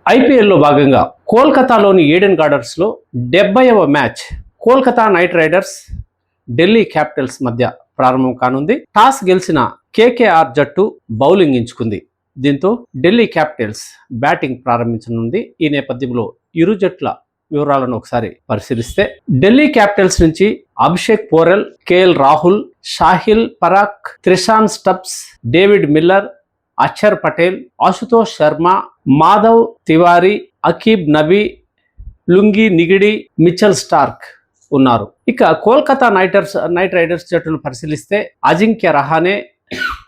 ఐపీఎల్లో భాగంగా కోల్కతాలోని ఈడెన్ గార్డెన్స్లో 70వ match Kolkata Knight Riders Delhi Capitals మధ్య ప్రారంభం కానుంది. టాస్ గెలిచిన కేకేఆర్ జట్టు బౌలింగ్ ఎంచుకుంది. దీంతో ఢిల్లీ క్యాపిటల్స్ బ్యాటింగ్ ప్రారంభించనుంది. ఈ నేపథ్యంలో ఇరు జట్ల వివరాలను ఒకసారి పరిశీలిస్తే, ఢిల్లీ క్యాపిటల్స్ నుంచి Abhishek Porel, KL Rahul, Sahil Parakh, Tristan Stubbs, David Miller, Axar Patel, Ashutosh Sharma, Madhav Tiwari, Aqib Nabi, Lungi Ngidi, Mitchell Starc ఉన్నారు. ఇక కోల్కతా నైట్ రైడర్స్ జట్టును పరిశీలిస్తే Ajinkya Rahane,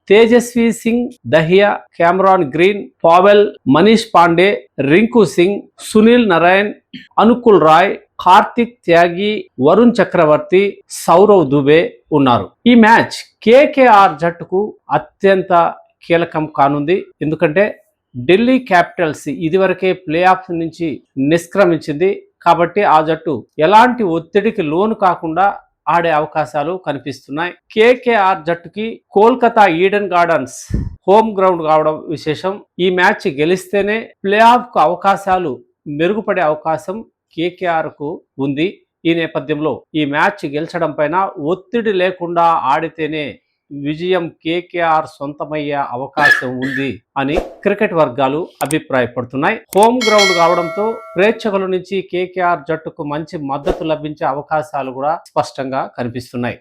Tejasvi Singh Dahiya, Cameron Green, Powell, Manish Pandey, Rinku Singh, Sunil Narine, Anukul Roy, Kartik Tyagi, Varun Chakravarthy, Saurabh Dubey ఉన్నారు. ఈ మ్యాచ్ కేకేఆర్ జట్టుకు అత్యంత కీలకం కానుంది. ఎందుకంటే ఢిల్లీ క్యాపిటల్స్ ఇదివరకే ప్లే ఆఫ్ నుంచి నిష్క్రమించింది. కాబట్టి ఆ జట్టు ఎలాంటి ఒత్తిడికి లోను కాకుండా ఆడే అవకాశాలు కనిపిస్తున్నాయి. కేకేఆర్ జట్టుకి Kolkata Eden Gardens home ground కావడం విశేషం. ఈ మ్యాచ్ గెలిస్తేనే ప్లే ఆఫ్ కు అవకాశాలు మెరుగుపడే అవకాశం కేకేఆర్ కు ఉంది. ఈ నేపథ్యంలో ఈ మ్యాచ్ గెలిచడం పైన ఒత్తిడి లేకుండా ఆడితేనే విజయం కేకేఆర్ సొంతమయ్యే అవకాశం ఉంది అని క్రికెట్ వర్గాలు అభిప్రాయపడుతున్నాయి. హోమ్ గ్రౌండ్ కావడంతో ప్రేక్షకుల నుంచి కేకేఆర్ జట్టుకు మంచి మద్దతు లభించే అవకాశాలు కూడా స్పష్టంగా కనిపిస్తున్నాయి.